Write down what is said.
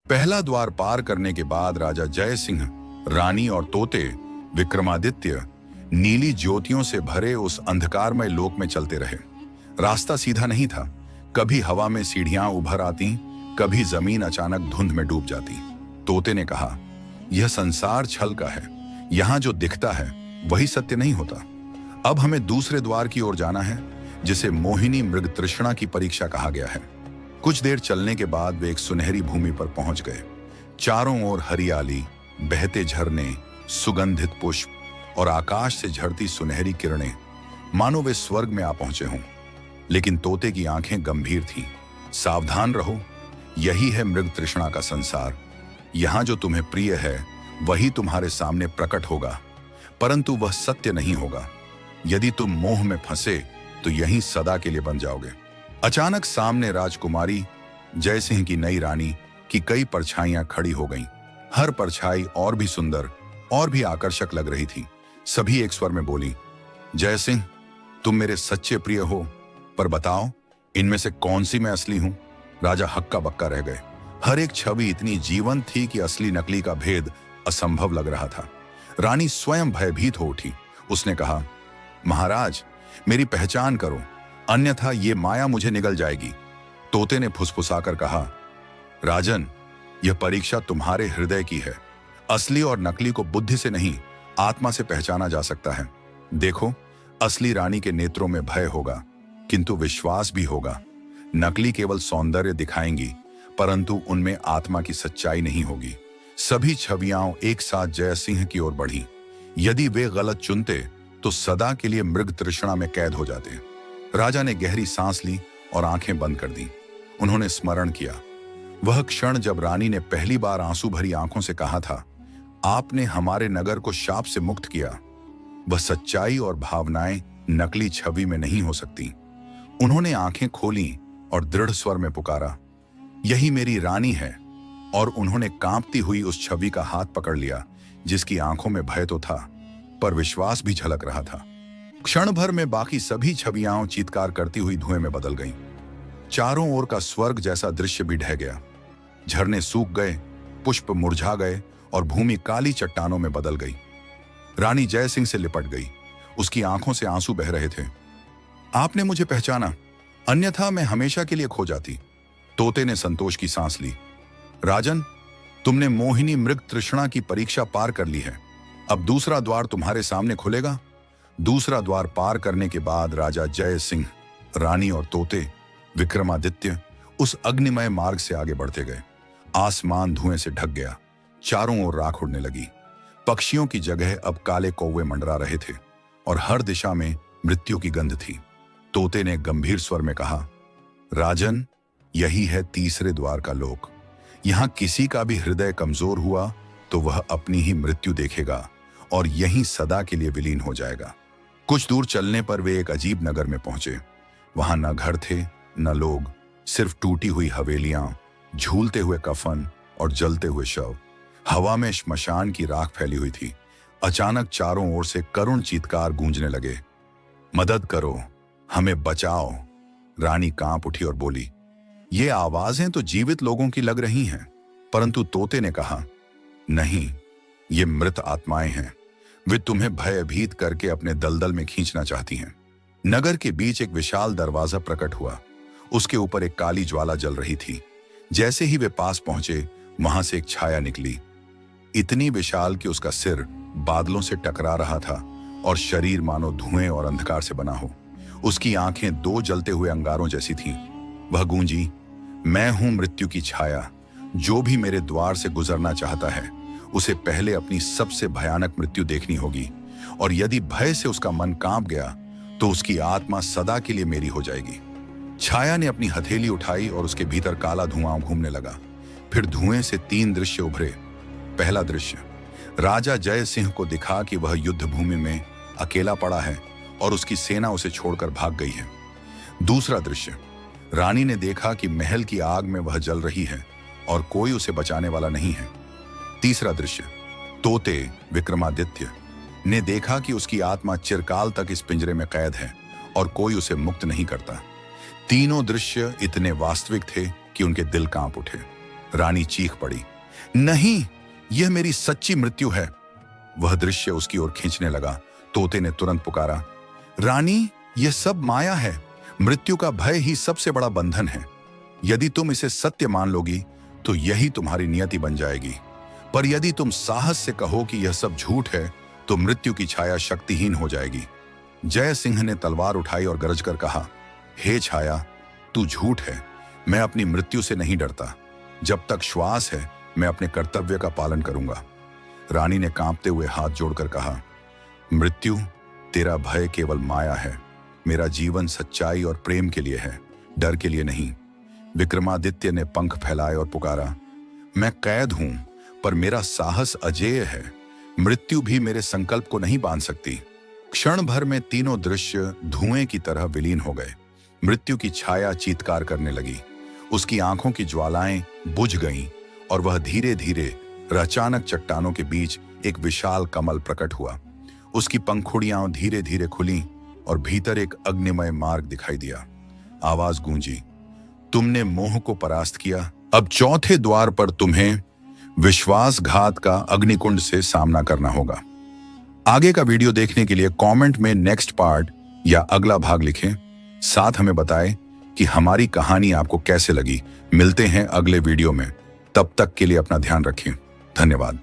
पहला द्वार पार करने के बाद राजा जय सिंह, रानी और तोते विक्रमादित्य नीली ज्योतियों से भरे उस अंधकारमय लोक में चलते रहे। रास्ता सीधा नहीं था। कभी हवा में सीढ़ियां उभर आती, कभी जमीन अचानक धुंध में डूब जाती। तोते ने कहा, यह संसार छल का है, यहां जो दिखता है वही सत्य नहीं होता। अब हमें दूसरे द्वार की ओर जाना है, जिसे मोहिनी मृग तृष्णा की परीक्षा कहा गया है। कुछ देर चलने के बाद वे एक सुनहरी भूमि पर पहुंच गए। चारों ओर हरियाली, बहते झरने, सुगंधित पुष्प और आकाश से झड़ती सुनहरी किरणें, मानो वे स्वर्ग में आ पहुंचे हों। लेकिन तोते की आंखें गंभीर थीं। सावधान रहो, यही है मृग तृष्णा का संसार। यहां जो तुम्हें प्रिय है वही तुम्हारे सामने प्रकट होगा, परंतु वह सत्य नहीं होगा। यदि तुम मोह में फंसे तो यहीं सदा के लिए बन जाओगे। अचानक सामने राजकुमारी जय सिंह की नई रानी की कई परछाइयां खड़ी हो गईं। हर परछाई और भी सुंदर और भी आकर्षक लग रही थी। सभी एक स्वर में बोली, जय सिंह, तुम मेरे सच्चे प्रिय हो, पर बताओ इनमें से कौन सी मैं असली हूं? राजा हक्का बक्का रह गए। हर एक छवि इतनी जीवंत थी कि असली नकली का भेद असंभव लग रहा था। रानी स्वयं भयभीत हो उठी। उसने कहा, महाराज, मेरी पहचान करो, अन्यथा ये माया मुझे निगल जाएगी। तोते ने फुसफुसाकर कहा, राजन, यह परीक्षा तुम्हारे हृदय की है। असली और नकली को बुद्धि से नहीं, आत्मा से पहचाना जा सकता है। देखो, असली रानी के नेत्रों में भय होगा, किंतु विश्वास भी होगा। नकली केवल सौंदर्य दिखाएंगी, परंतु उनमें आत्मा की सच्चाई नहीं होगी। सभी छवियां एक साथ जय सिंह की ओर बढ़ी। यदि वे गलत चुनते तो सदा के लिए मृग तृष्णा में कैद हो जाते। राजा ने गहरी सांस ली और आंखें बंद कर दी। उन्होंने स्मरण किया वह क्षण जब रानी ने पहली बार आंसू भरी आंखों से कहा था, आपने हमारे नगर को शाप से मुक्त किया। वह सच्चाई और भावनाएं नकली छवि में नहीं हो सकती। उन्होंने आंखें खोली और दृढ़ स्वर में पुकारा, यही मेरी रानी है। और उन्होंने कांपती हुई उस छवि का हाथ पकड़ लिया, जिसकी आंखों में भय तो था, पर विश्वास भी झलक रहा था। क्षण भर में बाकी सभी छवियां चीत्कार करती हुई धुएं में बदल गईं। चारों ओर का स्वर्ग जैसा दृश्य भी ढह गया। झरने सूख गए, पुष्प मुरझा गए और भूमि काली चट्टानों में बदल गई। रानी जय सिंह से लिपट गई। उसकी आंखों से आंसू बह रहे थे। आपने मुझे पहचाना, अन्यथा मैं हमेशा के लिए खो जाती। तोते ने संतोष की सांस ली। राजन, तुमने मोहिनी मृग तृष्णा की परीक्षा पार कर ली है। अब दूसरा द्वार तुम्हारे सामने खुलेगा। दूसरा द्वार पार करने के बाद राजा जय सिंह, रानी और तोते विक्रमादित्य उस अग्निमय मार्ग से आगे बढ़ते गए। आसमान धुएं से ढक गया। चारों ओर राख उड़ने लगी। पक्षियों की जगह अब काले कौवे मंडरा रहे थे और हर दिशा में मृत्यु की गंध थी। तोते ने गंभीर स्वर में कहा, राजन, यही है तीसरे द्वार का लोक। यहां किसी का भी हृदय कमजोर हुआ तो वह अपनी ही मृत्यु देखेगा और यहीं सदा के लिए विलीन हो जाएगा। कुछ दूर चलने पर वे एक अजीब नगर में पहुंचे। वहां न घर थे न लोग, सिर्फ टूटी हुई हवेलियां, झूलते हुए कफन और जलते हुए शव। हवा में श्मशान की राख फैली हुई थी। अचानक चारों ओर से करुण चीत्कार गूंजने लगे, मदद करो, हमें बचाओ। रानी कांप उठी और बोली, ये आवाजें तो जीवित लोगों की लग रही हैं। परंतु तोते ने कहा, नहीं, ये मृत आत्माएं हैं। वे तुम्हें भयभीत करके अपने दलदल में खींचना चाहती हैं। नगर के बीच एक विशाल दरवाजा प्रकट हुआ। उसके ऊपर एक काली ज्वाला जल रही थी। जैसे ही वे पास पहुंचे, वहां से एक छाया निकली, इतनी विशाल कि उसका सिर बादलों से टकरा रहा था और शरीर मानो धुएं और अंधकार से बना हो। उसकी आंखें दो जलते हुए अंगारों जैसी थीं। वह गूंजी, मैं हूं मृत्यु की छाया। जो भी मेरे द्वार से गुजरना चाहता है, उसे पहले अपनी सबसे भयानक मृत्यु देखनी होगी, और यदि भय से उसका मन कांप गया तो उसकी आत्मा सदा के लिए मेरी हो जाएगी। छाया ने अपनी हथेली उठाई और उसके भीतर काला धुआं घूमने लगा। फिर धुएं से 3 दृश्य उभरे। पहला दृश्य, राजा जय सिंह को दिखा कि वह युद्ध भूमि में अकेला पड़ा है और उसकी सेना उसे छोड़कर भाग गई है। दूसरा दृश्य, रानी ने देखा कि महल की आग में वह जल रही है और कोई उसे बचाने वाला नहीं है। तीसरा दृश्य, तोते विक्रमादित्य ने देखा कि उसकी आत्मा चिरकाल तक इस पिंजरे में कैद है और कोई उसे मुक्त नहीं करता। तीनों दृश्य इतने वास्तविक थे कि उनके दिल कांप उठे। रानी चीख पड़ी, नहीं, यह मेरी सच्ची मृत्यु है। वह दृश्य उसकी ओर खींचने लगा। तोते ने तुरंत पुकारा, रानी, यह सब माया है। मृत्यु का भय ही सबसे बड़ा बंधन है। यदि तुम इसे सत्य मान लोगी तो यही तुम्हारी नियति बन जाएगी, पर यदि तुम साहस से कहो कि यह सब झूठ है तो मृत्यु की छाया शक्तिहीन हो जाएगी। जय सिंह ने तलवार उठाई और गरज कर कहा, हे छाया, तू झूठ है। मैं अपनी मृत्यु से नहीं डरता। जब तक श्वास है मैं अपने कर्तव्य का पालन करूंगा। रानी ने कांपते हुए हाथ जोड़कर कहा, मृत्यु, तेरा भय केवल माया है। मेरा जीवन सच्चाई और प्रेम के लिए है, डर के लिए नहीं। विक्रमादित्य ने पंख फैलाए और पुकारा, मैं कैद हूं, पर मेरा साहस अजेय है। मृत्यु भी मेरे संकल्प को नहीं बांध सकती। क्षण भर में तीनों दृश्य धुएं की तरह विलीन हो गए। मृत्यु की छाया चीत्कार करने लगी। उसकी आंखों की ज्वालाएं बुझ गईं और वह धीरे धीरे अचानक चट्टानों के बीच एक विशाल कमल प्रकट हुआ। उसकी पंखुड़ियां धीरे धीरे खुली और भीतर एक अग्निमय मार्ग दिखाई दिया। आवाज गूंजी, तुमने मोह को परास्त किया। अब चौथे द्वार पर तुम्हें विश्वासघात का अग्निकुंड से सामना करना होगा। आगे का वीडियो देखने के लिए कमेंट में नेक्स्ट पार्ट या अगला भाग लिखें। साथ हमें बताएं कि हमारी कहानी आपको कैसे लगी। मिलते हैं अगले वीडियो में। तब तक के लिए अपना ध्यान रखें। धन्यवाद।